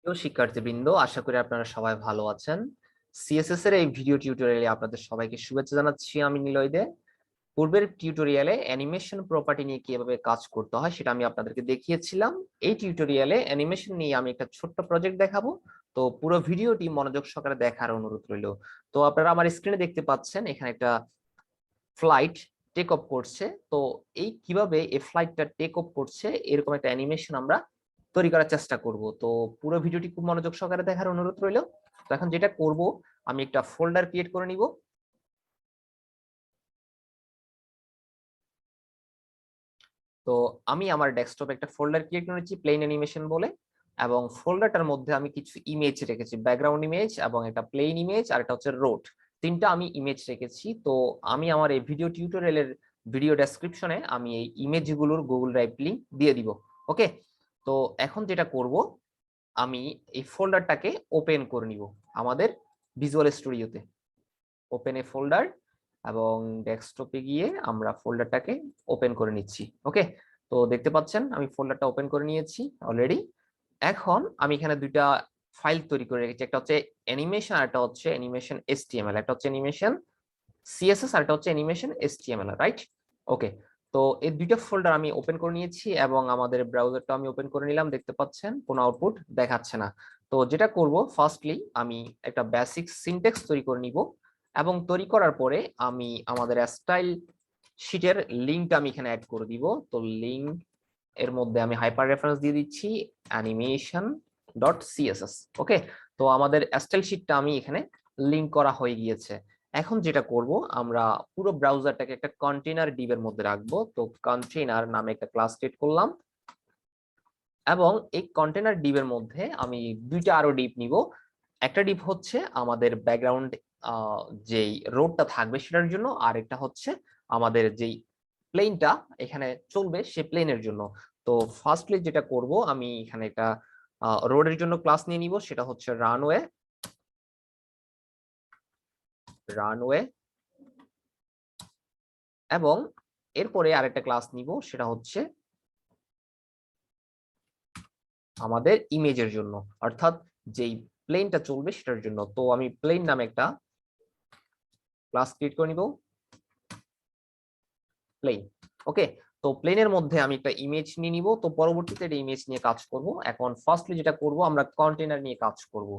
প্রিয় শিক্ষার্থীবৃন্দ, আশা করি আপনারা সবাই ভালো আছেন। সিএসএস এর এই ভিডিও টিউটোরিয়ালে আপনাদের সবাইকে শুভেচ্ছা জানাচ্ছি। আমি নিলয় দে। পূর্বের টিউটোরিয়ালে অ্যানিমেশন প্রপার্টি নিয়ে কিভাবে কাজ করতে হয় সেটা আমি আপনাদেরকে দেখিয়েছিলাম। এই টিউটোরিয়ালে অ্যানিমেশন নিয়ে আমি একটা ছোট্ট প্রজেক্ট দেখাবো। তো পুরো ভিডিওটি মনোযোগ সহকারে দেখার অনুরোধ রইল। তো আপনারা আমার স্ক্রিনে দেখতে পাচ্ছেন এখানে একটা ফ্লাইট টেক অফ করছে। তো এই কিভাবে এই ফ্লাইটটা টেক অফ করছে এরকম একটা অ্যানিমেশন আমরা তৈরি করার চেষ্টা করব। তো পুরো ভিডিওটি খুব মনোযোগ সহকারে দেখার অনুরোধ রইল। তো এখন যেটা করব, আমি একটা ফোল্ডার ক্রিয়েট করে নিব। তো আমি আমার ডেস্কটপে একটা ফোল্ডার ক্রিয়েট করেছি প্লেন অ্যানিমেশন বলে, এবং ফোল্ডারটার মধ্যে আমি কিছু ইমেজ রেখেছি, ব্যাকগ্রাউন্ড ইমেজ এবং একটা প্লেন ইমেজ আর একটা হচ্ছে রোড। তিনটা আমি ইমেজ রেখেছি। তো আমি আমার এই ভিডিও টিউটোরিয়ালের ভিডিও ডেসক্রিপশনে আমি এই ইমেজগুলোর গুগল ড্রাইভ লিংক দিয়ে দিব। ওকে, তো এখন যেটা করব, আমি এই ফোল্ডারটাকে ওপেন করে নিব আমাদের ভিজুয়াল স্টুডিওতে। ওপেন এ ফোল্ডার, এবং ডেস্কটপে গিয়ে আমরা ফোল্ডারটাকে ওপেন করে নিচ্ছি। ওকে, তো দেখতে পাচ্ছেন আমি ফোল্ডারটা ওপেন করে নিয়েছি অলরেডি। এখন আমি এখানে দুইটা ফাইল তৈরি করে রেখেছি, একটা হচ্ছে অ্যানিমেশন আর একটা হচ্ছে অ্যানিমেশন এসটিএমএল। একটা হচ্ছে অ্যানিমেশন সিএসএস আর একটা হচ্ছে অ্যানিমেশন এসটিএমএল, রাইট? ওকে, তো এই দুইটা ফোল্ডার আমি ওপেন করে নিয়েছি এবং আমাদের ব্রাউজারটা আমি ওপেন করে নিলাম। দেখতে পাচ্ছেন কোনো আউটপুট দেখাচ্ছে না। তো যেটা করব, ফার্স্টলি আমি একটা বেসিক সিনট্যাক্স তৈরি করে নিব, এবং তৈরি করার পরে আমি আমাদের স্টাইল শিটের লিঙ্কটা আমি এখানে অ্যাড করে দিব। তো লিঙ্ক এর মধ্যে আমি হাইপার রেফারেন্স দিয়ে দিচ্ছি অ্যানিমেশন ডট সিএসএস। ওকে, তো আমাদের স্টাইল শিটটা আমি এখানে লিঙ্ক করা হয়ে গিয়েছে। এখন যেটা করব, আমরা পুরো ব্রাউজারটাকে একটা কন্টেইনার ডিবের মধ্যে রাখবো। তো কন্টেইনার নামে একটা ক্লাস ক্রিয়েট করলাম, এবং এই কন্টেইনার ডিবের মধ্যে আমি দুইটা আরো ডিপ নিব। একটা ডিপ হচ্ছে আমাদের ব্যাকগ্রাউন্ড যেই রোডটা থাকবে সেটার জন্য, আর একটা হচ্ছে আমাদের যেই প্লেনটা এখানে চলবে সে প্লেনের জন্য। তো ফার্স্টলি যেটা করব, আমি এখানে একটা রোডের জন্য ক্লাস নিয়ে নিব, সেটা হচ্ছে রানওয়ে। রানওয়ে, এবং এরপরে আরেকটা ক্লাস নিব, সেটা হচ্ছে আমাদের ইমেজের জন্য, অর্থাৎ যেই প্লেনটা চলবে সেটার জন্য। তো আমি প্লেন নামে একটা ক্লাস ক্রিয়েট করে নিব, প্লেন। ওকে, তো প্লেনের মধ্যে আমি একটা ইমেজ নিয়ে নিব। তো পরবর্তীতে একটা ইমেজ নিয়ে কাজ করব। এখন ফার্স্টলি যেটা করব, আমরা কন্টেইনার নিয়ে কাজ করব।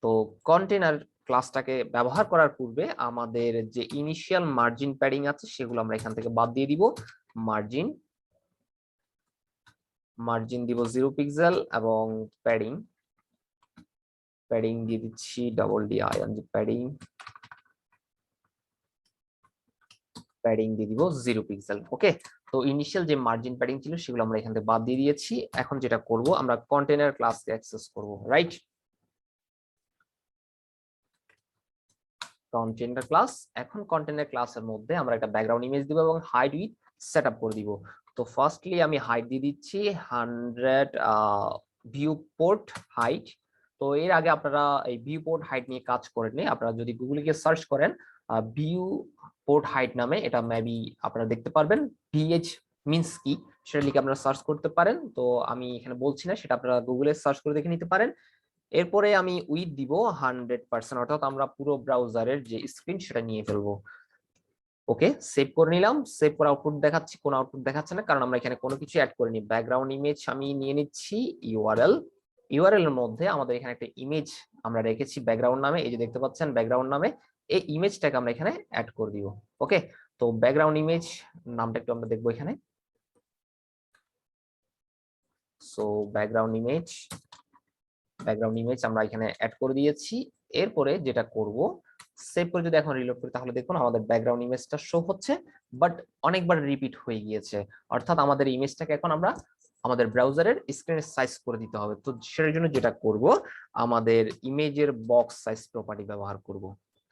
তো কন্টেইনার ক্লাসটাকে ব্যবহার করার পূর্বে আমাদের যে ইনিশিয়াল মার্জিন প্যাডিং আছে সেগুলো আমরা এখান থেকে বাদ দিয়ে দিব। মার্জিন মার্জিন দিব 0 পিক্সেল, এবং প্যাডিং প্যাডিং দিয়ে দিচ্ছি প্যাডিং প্যাডিং দিয়ে দিব 0 পিক্সেল। ওকে, তো ইনিশিয়াল যে মার্জিন প্যাডিং ছিল সেগুলো আমরা এখান থেকে বাদ দিয়ে দিয়েছি। এখন যেটা করব, আমরা কন্টেইনার ক্লাসকে অ্যাক্সেস করব, রাইট? কন্টেইনার ক্লাস, এখন কন্টেইনার ক্লাসের মধ্যে আমরা একটা ব্যাকগ্রাউন্ড ইমেজ দিব এবং হাইট উইথ সেটআপ করে দিব। তো ফার্স্টলি আমি হাইট দিয়ে দিচ্ছি 100 ভিউ পোর্ট হাইট। তো এর আগে আপনারা এই ভিউ পোর্ট হাইট নিয়ে কাজ করেননি। আপনারা যদি গুগলে গিয়ে সার্চ করেন ভিউ পোর্ট হাইট নামে, এটা মেবি আপনারা দেখতে পারবেন। ভিএইচ মিন্স কি সেটা লিখে আপনারা সার্চ করতে পারেন। তো আমি এখানে বলছি না, সেটা আপনারা গুগলে সার্চ করে দেখে নিতে পারেন। এরপরে আমি উইথ দিব 100%, অর্থাৎ আমরা পুরো ব্রাউজারের যে স্ক্রিন সেটা নিয়ে ফেলবো। ওকে, সেভ করে নিলাম। সেভ করে আউটপুট দেখাচ্ছি, কোনো আউটপুট দেখাচ্ছে না, কারণ আমরা এখানে কোনো কিছু অ্যাড করিনি। ব্যাকগ্রাউন্ড ইমেজ আমি নিয়ে নিচ্ছি ইউআরএল। ইউআরএল এর মধ্যে আমাদের এখানে একটা ইমেজ আমরা রেখেছি ব্যাকগ্রাউন্ড নামে, এই যে দেখতে পাচ্ছেন ব্যাকগ্রাউন্ড নামে। এই ইমেজটাকে আমরা এখানে অ্যাড করে দিব। ওকে, তো ব্যাকগ্রাউন্ড ইমেজ নামটা একটু আমরা দেখবো এখানে। সো ব্যাকগ্রাউন্ড ইমেজ আমরা এখানে অ্যাড করে দিয়েছি। এরপরে যেটা করব, সেভ করে যদি এখন রিলোড করি, তাহলে দেখুন আমাদের ব্যাকগ্রাউন্ড ইমেজটা শো হচ্ছে, বাট অনেকবার রিপিট হয়ে গিয়েছে। অর্থাৎ আমাদের ইমেজটাকে এখন আমরা আমাদের ব্রাউজারের স্ক্রিনের সাইজ করে দিতে হবে। তো সেটার জন্য যেটা করব, আমাদের ইমেজের বক্স সাইজ প্রপার্টি ব্যবহার করব।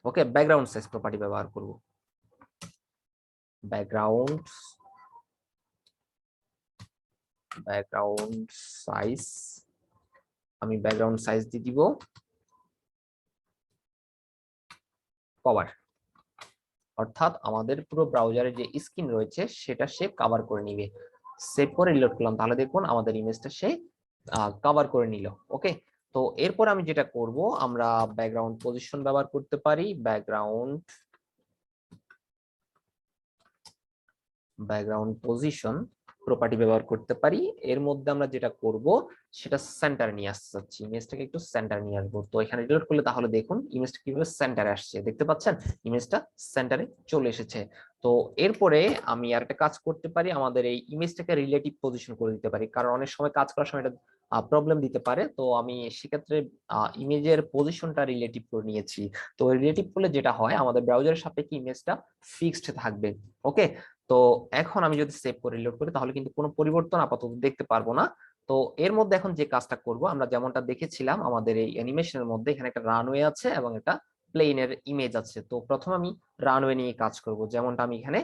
ওকে, ব্যাকগ্রাউন্ড সাইজ প্রপার্টি ব্যবহার করব। ব্যাকগ্রাউন্ড সাইজ, আমি ব্যাকগ্রাউন্ড সাইজ দিয়ে দিব কভার, অর্থাৎ আমাদের পুরো ব্রাউজারে যে স্ক্রিন রয়েছে সেটা সে কভার করে নিবে। সেভ করে রিলোড করলাম, তাহলে দেখুন আমাদের ইমেজটা সে কভার করে নিল। ওকে, তো এরপর আমি যেটা করব, আমরা ব্যাকগ্রাউন্ড পজিশন ব্যবহার করতে পারি, ব্যাকগ্রাউন্ড পজিশন প্রপার্টি ব্যবহার করতে পারি। এর মধ্যে আমরা যেটা করব সেটা সেন্টার নিয়ে আসতে চাচ্ছি, ইমেজটাকে একটু সেন্টার নিয়ে আসবো। তো এখানে রিলোড করলে তাহলে দেখুন ইমেজটা কিভাবে সেন্টারে আসছে, দেখতে পাচ্ছেন ইমেজটা সেন্টারে চলে এসেছে। তো এরপরে আমি আর একটা কাজ করতে পারি, আমাদের এই ইমেজটাকে রিলেটিভ পজিশন করে দিতে পারি, কারণ অনেক সময় কাজ করার সময় এটা প্রবলেম দিতে পারে। তো আমি সেক্ষেত্রে ইমেজের পজিশনটা রিলেটিভ করে নিয়েছি। তো রিলেটিভ করলে যেটা হয়, আমাদের ব্রাউজারের সাপেক্ষে ইমেজটা ফিক্সড থাকবে। ওকে, তো এখন আমি যদি সেভ করে রিলোড করি তাহলে কিন্তু কোনো পরিবর্তন আপাতত দেখতে পারবো না। তো এর মধ্যে এখন যে কাজটা করব, আমরা যেমনটা দেখেছিলাম আমাদের এই অ্যানিমেশনের মধ্যে এখানে একটা রানওয়ে আছে এবং একটা প্লেনের ইমেজ আছে। তো প্রথমে আমি রানওয়ে নিয়ে কাজ করব, যেমনটা আমি এখানে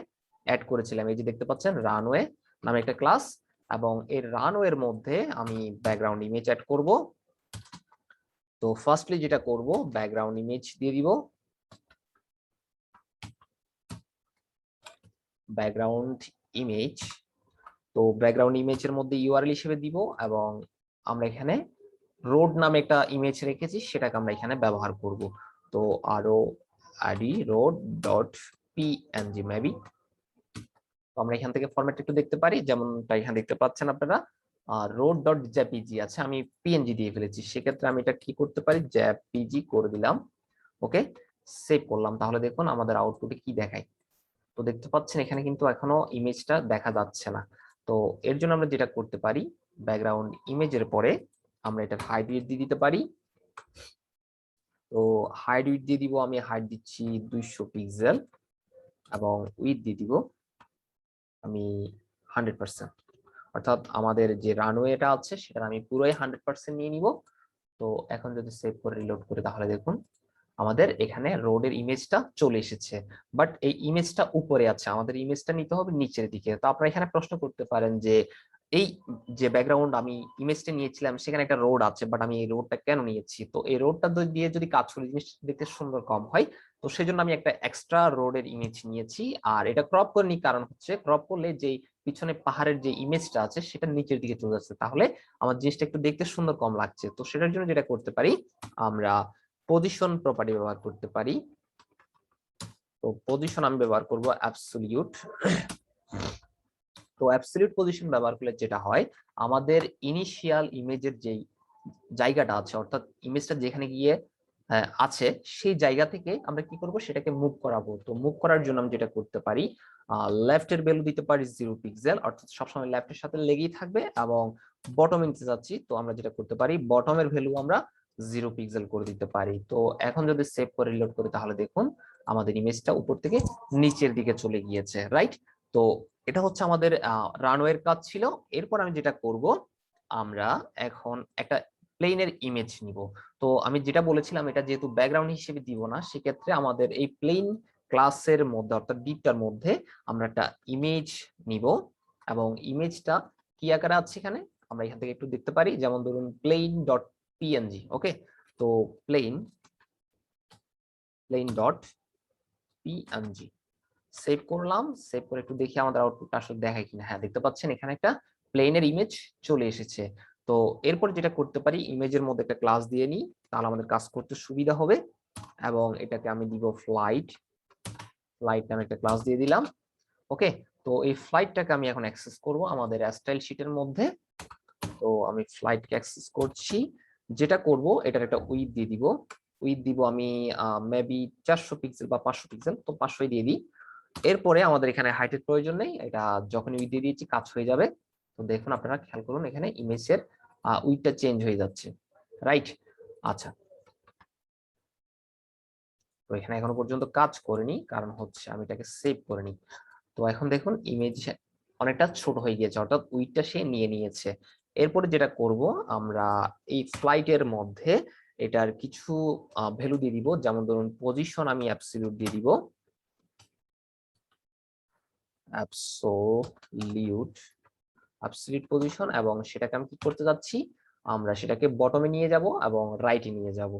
অ্যাড করেছিলাম। এই যে দেখতে পাচ্ছেন রানওয়ে নামে একটা ক্লাস, এবং এই রানওয়ের মধ্যে আমি ব্যাকগ্রাউন্ড ইমেজ অ্যাড করব। তো ফার্স্টলি যেটা করব, ব্যাকগ্রাউন্ড ইমেজ দিয়ে দিব, ব্যাকগ্রাউন্ড ইমেজ। তো ব্যাকগ্রাউন্ড ইমেজের মধ্যে ইউআরএল হিসেবে দিব, এবং আমরা এখানে রোড নামে একটা ইমেজ রেখেছি, সেটাকে আমরা এখানে ব্যবহার করব। তো আরো ID road dot PNG maybe. তো আমরা এখান থেকে ফরম্যাট একটু দেখতে পারি, যেমনটা এখানে দেখতে পাচ্ছেন আপনারা রোড ডট জেপিজি আছে, আমি পিএনজি দিয়ে ফেলেছি। সেক্ষেত্রে আমি এটা কি করতে পারি, জেপিজি করে দিলাম। ওকে, সেভ করলাম। তাহলে দেখুন আমাদের আউটপুটে কি দেখায়। তো দেখতে পাচ্ছেন এখানে কিন্তু এখনো ইমেজটা দেখা যাচ্ছে না। তো এর জন্য আমরা যেটা করতে পারি, ব্যাকগ্রাউন্ড ইমেজের পরে আমরা এটা হাইড উইডথ দিয়ে দিতে পারি। তো হাইড উইডথ দিয়ে দিব, আমি হাইড দিচ্ছি 200 পিক্সেল, এবং উইডথ দিয়ে দিব আমি 100%। অর্থাৎ আমাদের যে রানওয়েটা আছে সেটা আমি পুরোই 100% নিয়ে নিব। তো এখন যদি সেভ করে রিলোড করি তাহলে দেখুন আমাদের এখানে রোডের ইমেজটা চলে এসেছে। বাট এই ইমেজটা উপরে আছে, আমাদের ইমেজটা নিতে হবে নিচের দিকে। তো আপনারা এখানে প্রশ্ন করতে পারেন যে এই যে ব্যাকগ্রাউন্ড আমি ইমেজটা নিয়েছিলাম সেখানে একটা রোড আছে, বাট আমি এই রোডটা কেন নিয়েছি? তো এই রোডটা দিয়ে যদি কাজ করি জিনিসটা দেখতে সুন্দর কম হয়। তো সেজন্য আমি একটা এক্সট্রা রোডের ইমেজ নিয়েছি, আর এটা ক্রপ করে নি, কারণ হচ্ছে ক্রপ করলে যে পিছনে পাহাড়ের যে ইমেজটা আছে সেটা নিচের দিকে চলে যাচ্ছে, তাহলে আমার জিনিসটা একটু দেখতে সুন্দর কম লাগছে। তো সেটার জন্য যেটা করতে পারি, আমরা পজিশন প্রপার্টি ব্যবহার করতে পারি। তো পজিশন আমি ব্যবহার করব অ্যাবসলিউট। তো অ্যাবসলিউট পজিশন ব্যবহার করলে যেটা হয়, আমাদের ইনিশিয়াল ইমেজের যেই জায়গাটা আছে, অর্থাৎ ইমেজটা যেখানে গিয়ে আছে সেই জায়গা থেকে আমরা কি করব, সেটাকে মুভ করাবো। তো মুভ করার জন্য আমি যেটা করতে পারি, লেফটের ভ্যালু দিতে পারি 0 পিক্সেল, অর্থাৎ সবসময় লেফটের সাথে লেগেই থাকবে। এবং বটম নিতে যাচ্ছি, তো আমরা যেটা করতে পারি বটমের ভ্যালু আমরা 0 পিক্সেল করে দিতে পারি। তো এখন যদি সেভ করে রিলোড করি তাহলে দেখুন আমাদের ইমেজটা উপর থেকে নিচের দিকে চলে গিয়েছে, রাইট? তো এটা হচ্ছে আমাদের রানওয়ের কাজ ছিল। এরপর আমি যেটা করব, আমরা এখন একটা প্লেনের ইমেজ নিব। তো আমি যেটা বলেছিলাম, এটা যেহেতু ব্যাকগ্রাউন্ড হিসেবে দিব না, সেক্ষেত্রে আমাদের এই প্লেন ক্লাসের মধ্যে অর্থাৎ ডিপটার মধ্যে আমরা একটা ইমেজ নিব। এবং ইমেজটা কি আকারে আছে এখানে আমরা এখান থেকে একটু দেখতে পারি, যেমন ধরুন প্লেন ডট পিএনজি। ওকে, তো প্লেন ডট পিএনজি সেভ করলাম। সেভ করে একটু দেখি আমাদের আউটপুট আসলে দেখায় কিনা। হ্যাঁ, দেখতে পাচ্ছেন এখানে একটা প্লেনের ইমেজ চলে এসেছে। তো এরপর যেটা করতে পারি, ইমেজের মধ্যে একটা ক্লাস দিয়ে নিই, তাহলে আমাদের কাজ করতে সুবিধা হবে। এবং এটাকে আমি দিব ফ্লাইট নামে একটা ক্লাস দিয়ে দিলাম। ওকে, তো এই ফ্লাইটটাকে আমি এখন অ্যাক্সেস করব আমাদের স্টাইল শিটের মধ্যে। তো আমি ফ্লাইটকে অ্যাক্সেস করছি। যেটা করব, এটার একটা উইডথ দিয়ে দিব। উইডথ দিব আমি মেবি 400 পিক্সেল বা 500 পিক্সেল, তো 500 দিয়ে দিই। এরপরে আমাদের এখানে হাইটের প্রয়োজন নেই, এটা যখনই উইডথ দিয়ে দিয়েছি কাজ হয়ে যাবে। তো দেখুন আপনারা খেয়াল করুন এখানে ইমেজের উইডথটা চেঞ্জ হয়ে যাচ্ছে, রাইট? আচ্ছা, তো এখানে এখনো পর্যন্ত কাজ করেনি, কারণ হচ্ছে আমি এটাকে সেভ করে নিই। তো এখন দেখুন ইমেজ অনেকটা ছোট হয়ে গিয়েছে, অর্থাৎ উইডথটা সে নিয়ে নিয়েছে। এরপরে যেটা করব, আমরা এই ফ্লাইটের মধ্যে এটার কিছু ভ্যালু দিয়ে দিব, যেমন ধরুন পজিশন আমি অ্যাবসলিউট দিয়ে দিব, অ্যাবসলিউট পজিশন। এবং সেটাকে আমি কি করতে যাচ্ছি, আমরা সেটাকে বটমে নিয়ে যাব এবং রাইটে নিয়ে যাব।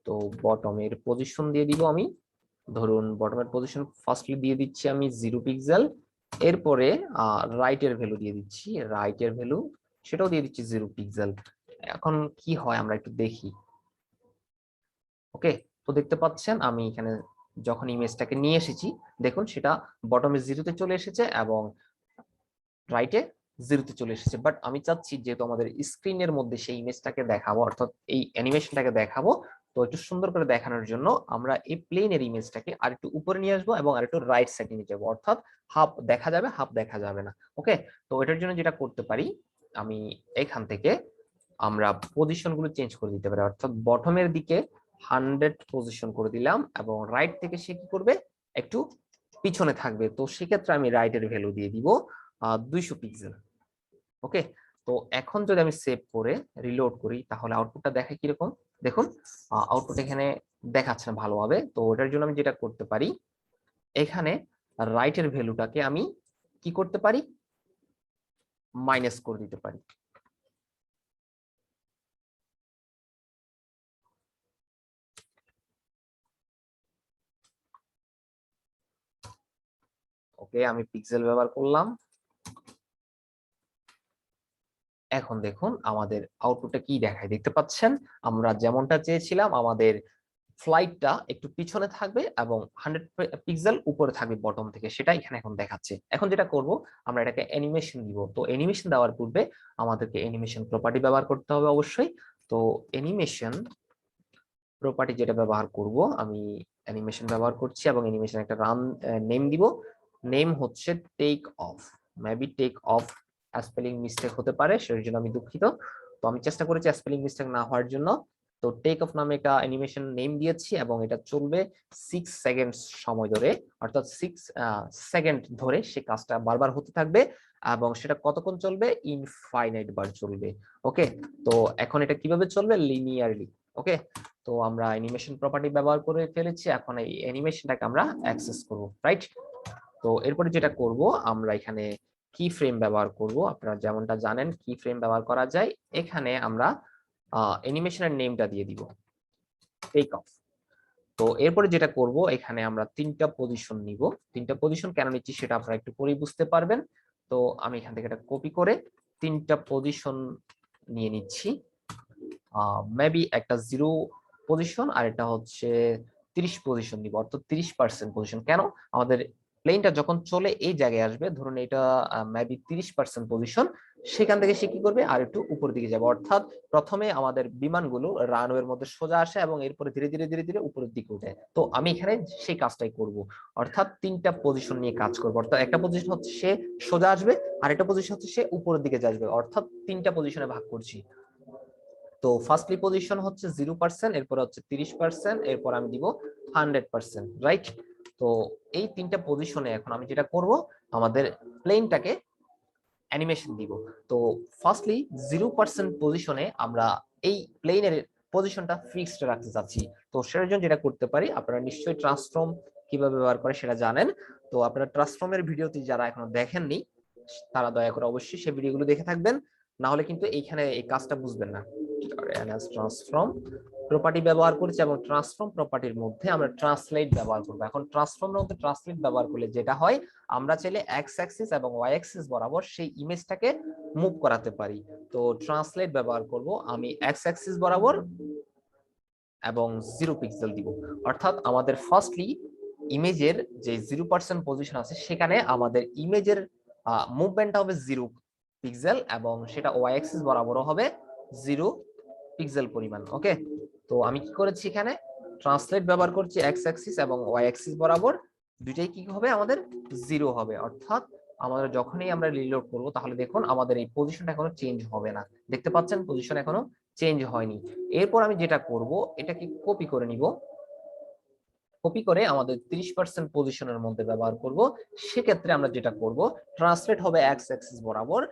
তো বটমের পজিশন দিয়ে দিব আমি, ধরুন বটমের পজিশন ফার্স্টলি দিয়ে দিচ্ছি আমি 0 পিক্সেল। এরপরে রাইটের ভ্যালু দিয়ে দিচ্ছি, রাইটের ভ্যালু সেটাও দিয়ে দিচ্ছি 0 পিক্সেল। এখন কি হয় আমরা একটু দেখি। ওকে, তো দেখতে পাচ্ছেন আমি এখানে যখন ইমেজটাকে নিয়ে এসেছি, দেখুন সেটা বটমে 0-তে চলে এসেছে এবং রাইটে 0-তে চলে এসেছে। বাট আমি চাচ্ছি যেহেতু আমাদের স্ক্রিনের মধ্যে সেই ইমেজটাকে দেখাবো, অর্থাৎ এই অ্যানিমেশনটাকে দেখাবো, তো একটু সুন্দর করে দেখানোর জন্য আমরা এই প্লেনের ইমেজটাকে আর একটু উপরে নিয়ে আসবো এবং আর একটু রাইট সাইডে নিয়ে যাবো, অর্থাৎ হাফ দেখা যাবে হাফ দেখা যাবে না। ওকে, তো এটার জন্য যেটা করতে পারি, আমি এখান থেকে আমরা পজিশন গুলো চেঞ্জ করে দিতে পারি, অর্থাৎ বটমের দিকে 100 পজিশন করে দিলাম এবং রাইট থেকে সে কি করবে, একটু পিছনে থাকবে। তো সেক্ষেত্রে আমি রাইটের ভ্যালু দিয়ে দিব 200 পিক্সেল। ওকে, তো এখন যদি আমি সেভ করে রিলোড করি তাহলে আউটপুটটা দেখে কিরকম, দেখুন আউটপুট এখানে দেখাচ্ছে না ভালোভাবে। তো ওটার জন্য আমি যেটা করতে পারি, এখানে রাইটের ভ্যালুটাকে আমি কি করতে পারি, মাইনাস করে দিতে পারি। ওকে, আমি পিক্সেল ব্যবহার করলাম। এখন দেখুন আমাদের আউটপুটটা কি দেখায়, দেখতে পাচ্ছেন আমরা যেমনটা চেয়েছিলাম, আমাদের ফ্লাইটটা একটু পিছনে থাকবে এবং 100 পিক্সেল উপরে থাকবে বটম থেকে, সেটা এখানে এখন দেখাচ্ছে। এখন যেটা করব, আমরা এটাকে অ্যানিমেশন দিব। তো অ্যানিমেশন দেওয়ার পূর্বে আমাদেরকে অ্যানিমেশন প্রপার্টি ব্যবহার করতে হবে অবশ্যই। তো অ্যানিমেশন প্রপার্টি যেটা ব্যবহার করব, আমি অ্যানিমেশন ব্যবহার করছি এবং অ্যানিমেশন একটা রান নেম দিব। নেম হচ্ছে take off. Maybe take off spelling mistake হতে পারে, সেই জন্য আমি দুঃখিত। তো আমি চেষ্টা করেছি স্পেলিং মিস্টেক না হওয়ার জন্য। তো টেক অফ নামে একটা অ্যানিমেশন নেম দিয়েছি এবং এটা চলবে 6 সেকেন্ড সময় ধরে, অর্থাৎ 6 সেকেন্ড ধরে সে কাজটা বারবার হতে থাকবে এবং সেটা কতক্ষণ চলবে, ইনফাইনাইট বার চলবে। ওকে, তো এখন এটা কিভাবে চলবে, লিনিয়ারলি। ওকে, তো আমরা অ্যানিমেশন প্রপার্টি ব্যবহার করে ফেলেছি, এখন এই অ্যানিমেশনটাকে আমরা অ্যাক্সেস করব, রাইট? তো এরপরে যেটা করব, আমরা এখানে কি ফ্রেম ব্যবহার করব। আপনারা যেমনটা জানেন কি ফ্রেম ব্যবহার করা যায়, এখানে আমরা অ্যানিমেশনের নেমটা দিয়ে দিব টেক অফ। তো এরপরে যেটা করব, এখানে আমরা 3টা পজিশন নিব। 3টা পজিশন কেন নিচ্ছি সেটা আপনারা একটু পরেই বুঝতে পারবেন। তো আমি এখান থেকে এটা কপি করে 3টা পজিশন নিয়ে নিচ্ছি। মেবি একটা 0 পজিশন আর এটা হচ্ছে 30 পজিশন নিব, অর্থাৎ 30% পজিশন। কেন, আমাদের প্লেনটা যখন চলে এই জায়গায় আসবে, ধরুন এটা মেবি 30% পজিশন, সেখান থেকে সে কি করবে, আর একটু উপর দিকে যাবে, অর্থাৎ প্রথমে আমাদের বিমানগুলো রানওয়ের মধ্যে সোজা আসে এবং এরপরে ধীরে ধীরে ধীরে ধীরে উপরের দিকে উঠে। তো আমি এখানে সেই কাজটাই করব, অর্থাৎ 3টা পজিশন নিয়ে কাজ করবো। অর্থাৎ একটা পজিশন হচ্ছে সে সোজা আসবে, আর একটা পজিশন হচ্ছে সে উপরের দিকে আসবে, অর্থাৎ 3টা পজিশনে ভাগ করছি। তো ফার্স্টলি পজিশন হচ্ছে 0%, এরপর হচ্ছে 30%, এরপর আমি দিব 100%, রাইট? তো এই 3টা পজিশনে এখন আমি যেটা করব, আমাদের প্লেনটাকে অ্যানিমেশন দিব। তো ফার্স্টলি 0% পজিশনে আমরা এই প্লেনের পজিশনটা ফিক্সড রাখতে চাচ্ছি। তো সেটার জন্য যেটা করতে পারি, আপনারা নিশ্চয়ই ট্রান্সফর্ম কিভাবে ব্যবহার করে সেটা জানেন। তো আপনারা ট্রান্সফর্মের ভিডিওটি যারা এখনো দেখেননি, তারা দয়া করে অবশ্যই সেই ভিডিওগুলো দেখে থাকবেন, না হলে কিন্তু এইখানে এই কাজটা বুঝবেন না। ট্রান্সফর্ম প্রপার্টি ব্যবহার করছি এবং ট্রান্সফর্ম প্রপার্টির মধ্যে আমরা ট্রান্সলেট ব্যবহার করব। এখন ট্রান্সফর্মের মধ্যে ট্রান্সলেট ব্যবহার করলে যেটা হয়, আমরা চাইলে এক্স অ্যাক্সিস এবং ওয়াই অ্যাক্সিস বরাবর সেই ইমেজটাকে মুভ করাতে পারি। তো ট্রান্সলেট ব্যবহার করব আমি এক্স অ্যাক্সিস বরাবর এবং 0 পিক্সেল দিব, অর্থাৎ আমাদের ফার্স্টলি ইমেজের যে 0% পজিশন আছে সেখানে আমাদের ইমেজের মুভমেন্টটা হবে 0 পিক্সেল এবং সেটা ওয়াই অ্যাক্সিস বরাবরও হবে 0 পিক্সেল পরিমাণ। ওকে, তো আমি কি করেছি, এখানে ট্রান্সলেট ব্যবহার করছি এক্স অ্যাক্সিস এবং ওয়াই অ্যাক্সিস বরাবর, দুইটাই কি হবে, আমাদের 0 হবে। অর্থাৎ আমাদের যখনই আমরা রিলোড করব তাহলে দেখুন আমাদের এই পজিশনটা এখনো চেঞ্জ হবে না, দেখতে পাচ্ছেন পজিশন এখনো চেঞ্জ হয়নি। এরপর আমি যেটা করব, এটাকে কপি করে নিব, কপি করে আমাদের 30% পজিশনের মধ্যে ব্যবহার করব। সেক্ষেত্রে আমরা যেটা করব, ট্রান্সলেট হবে এক্স অ্যাক্সিস বরাবর।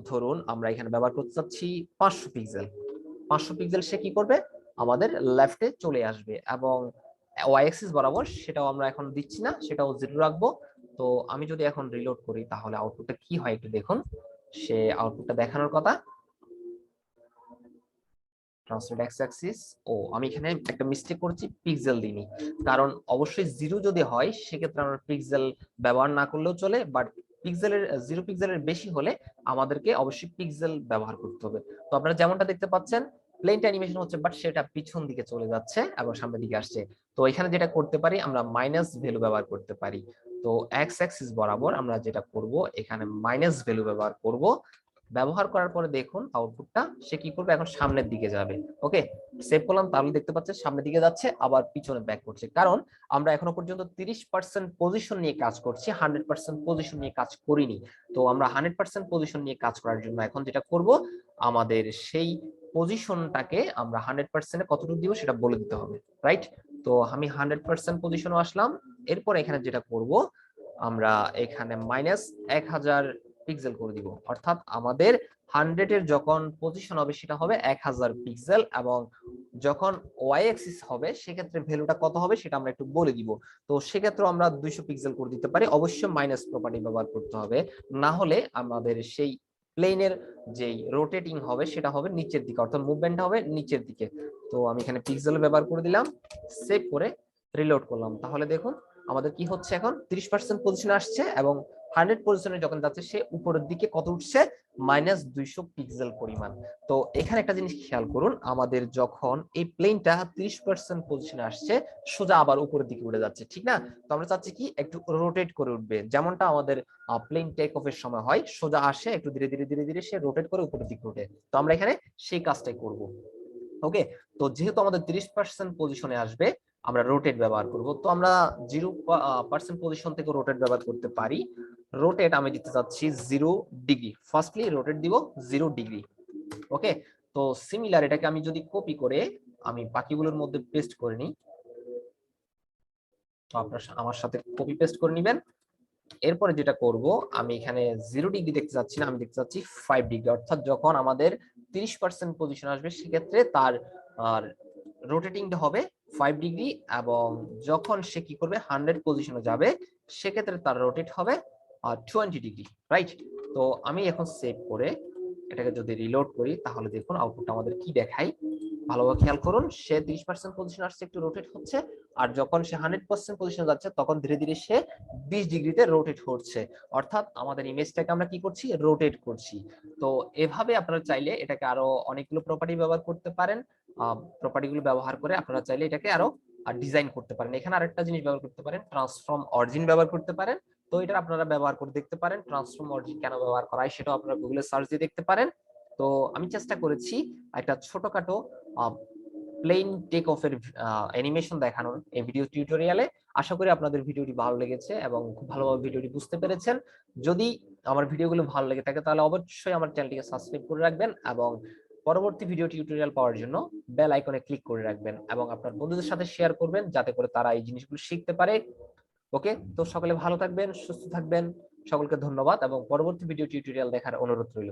ধরুন আমরা এখানে ব্যবহার করতে চাচ্ছি 500 পিক্সেল। 500 পিক্সেল সে কি করবে, আমাদের লেফটে চলে আসবে এবং ওয়াই অ্যাক্সিস বরাবর সেটাও আমরা এখন দিচ্ছি না, সেটাও 0 রাখবো। তো আমি যদি এখন রিলোড করি তাহলে আউটপুটটা কি হয় একটু দেখুন। সে আউটপুটটা দেখানোর কথা, ট্রান্সলেট এক্স অ্যাক্সিস। ও আমি এখানে একটা মিস্টেক করছি, পিক্সেল দিইনি, কারণ অবশ্যই 0 যদি হয় সেক্ষেত্রে আমরা পিক্সেল ব্যবহার না করলেও চলে, বাট পিক্সেলের 0 পিক্সেলের বেশি হলে আমাদেরকে অবশ্যই পিক্সেল ব্যবহার করতে হবে। তো আপনারা যেমনটা দেখতে পাচ্ছেন প্লেনটা অ্যানিমেশন হচ্ছে, বাট সেটা পিছন দিকে চলে যাচ্ছে এবং সামনের দিকে আসছে। তো এখানে যেটা করতে পারি আমরা মাইনাস ভ্যালু ব্যবহার করতে পারি। তো এক্স অ্যাক্সিস বরাবর আমরা যেটা করব এখানে মাইনাস ভ্যালু ব্যবহার করব। ব্যবহার করার পরে দেখুন আউটপুটটা সে কি করবে, এখন সামনের দিকে যাবে। ওকে, সেভ করলাম, তাহলে দেখতে পাচ্ছেন সামনের দিকে যাচ্ছে আবার পিছনে ব্যাক করছে, কারণ আমরা এখনো পর্যন্ত 30% পজিশন নিয়ে কাজ করছি, 100% পজিশন নিয়ে কাজ করিনি। তো আমরা 100% পজিশন নিয়ে কাজ করার জন্য এখন যেটা করব, আমাদের সেই পজিশনটাকে আমরা 100% কতটুকু দিব সেটা বলে দিতে হবে, রাইট? তো আমি 100% পজিশনে আসলাম। এরপর এখানে যেটা করব, আমরা এখানে -1000 পিক্সেল করে দিব, অর্থাৎ আমাদের 100 এর যখন পজিশন হবে সেটা হবে 1000 পিক্সেল, এবং যখন ওয়াই অ্যাক্সিস হবে সেক্ষেত্রে ভ্যালুটা কত হবে সেটা আমরা একটু বলে দিব। তো সেক্ষেত্রে আমরা 200 পিক্সেল করে দিতে পারি, অবশ্যই মাইনাস প্রপার্টি ব্যবহার করতে হবে, না হলে আমাদের সেই প্লেনের যেই রোটেটিং হবে সেটা হবে নিচের দিকে, অর্থাৎ মুভমেন্ট হবে নিচের দিকে। তো আমি এখানে পিক্সেল ব্যবহার করে দিলাম, সেভ করে রিলোড করলাম, তাহলে দেখুন আমাদের কি হচ্ছে, এখন 30% পজিশনে আসছে এবং 100 পজিশনে যখন যাচ্ছে সে উপরের দিকে কত উঠছে, -200 পিক্সেল পরিমাণ। তো এখানে একটা জিনিস খেয়াল করুন, আমাদের যখন এই প্লেনটা 30% পজিশনে আসছে সোজা আবার উপরের দিকে উঠে যাচ্ছে, ঠিক না? তো আমরা চাচ্ছি কি একটু রোটেট করে উঠবে, যেমনটা আমাদের প্লেন টেক অফের সময় হয়, সোজা আসে একটু ধীরে ধীরে ধীরে ধীরে সে রোটেট করে উপরের দিকে উঠে। তো আমরা এখানে সেই কাজটাই করব। ওকে, তো যেহেতু আমাদের 30% পজিশনে আসবে আমরা রোটেট ব্যবহার করব। তো আমরা 0% পজিশন থেকে রোটেট ব্যবহার করতে পারি। রোটেট আমি দিতে চাচ্ছি 0 ডিগ্রি, ফার্স্টলি রোটেট দিব 0 ডিগ্রি। ওকে, তো সিমিলার এটাকে আমি যদি কপি করে আমি বাকিগুলোর মধ্যে পেস্ট করে নিই, তো আপনারা আমার সাথে কপি পেস্ট করে নেবেন। এরপরে যেটা করব, আমি এখানে 0 ডিগ্রি দেখতে চাচ্ছি না, আমি দেখতে চাচ্ছি 5 ডিগ্রি, অর্থাৎ যখন আমাদের 30% পজিশন আসবে সেক্ষেত্রে তার রোটেটিংটা হবে 5 ডিগ্রি, এবং যখন সে কি করবে 100 পজিশনে যাবে সেক্ষেত্রে তার রোটেট হবে 20 ডিগ্রি, রাইট? তো আমি এখন সেভ করে এটাকে যদি রিলোড করি তাহলে দেখুন আউটপুটটা আমাদের কি দেখায়। ভালোভাবে খেয়াল করুন, সে 30% পজিশন আসছে, একটু রোটেট হচ্ছে, আর যখন সে 100% পজিশনে যাচ্ছে তখন ধীরে ধীরে সে 20 ডিগ্রিতে রোটেট হচ্ছে, অর্থাৎ আমাদের ইমেজটাকে আমরা কি করছি, রোটেট করছি। তো এভাবে আপনারা চাইলে এটাকে আরো অনেকগুলো প্রপার্টি ব্যবহার করতে পারেন। প্রপার্টিগুলো ব্যবহার করে আপনারা চাইলে এটাকে আরো ডিজাইন করতে পারেন। এখানে আরেকটা জিনিস ব্যবহার করতে পারেন, ট্রান্সফর্ম অরিজিন ব্যবহার করতে পারেন। তো এটা আপনারা ব্যবহার করে দেখতে পারেন, ট্রান্সফর্ম অরিজিন কেন ব্যবহার করা হয় সেটাও আপনারা গুগলে সার্চ দিয়ে দেখতে পারেন। তো আমি চেষ্টা করেছি একটা ছোটখাটো প্লেন টেক অফের অ্যানিমেশন দেখানোর এই ভিডিও টিউটোরিয়ালে। আশা করি আপনাদের ভিডিওটি ভালো লেগেছে এবং খুব ভালোভাবে ভিডিওটি বুঝতে পেরেছেন। যদি আমার ভিডিওগুলো ভালো লেগে থাকে তাহলে অবশ্যই আমার চ্যানেলটিকে সাবস্ক্রাইব করে রাখবেন, এবং পরবর্তী ভিডিও টিউটোরিয়াল পাওয়ার জন্য বেল আইকনে ক্লিক করে রাখবেন, এবং আপনার বন্ধুদের সাথে শেয়ার করবেন যাতে করে তারা এই জিনিসগুলো শিখতে পারে। ওকে, তো সকলে ভালো থাকবেন, সুস্থ থাকবেন, সকলকে ধন্যবাদ এবং পরবর্তী ভিডিও টিউটোরিয়াল দেখার অনুরোধ রইল।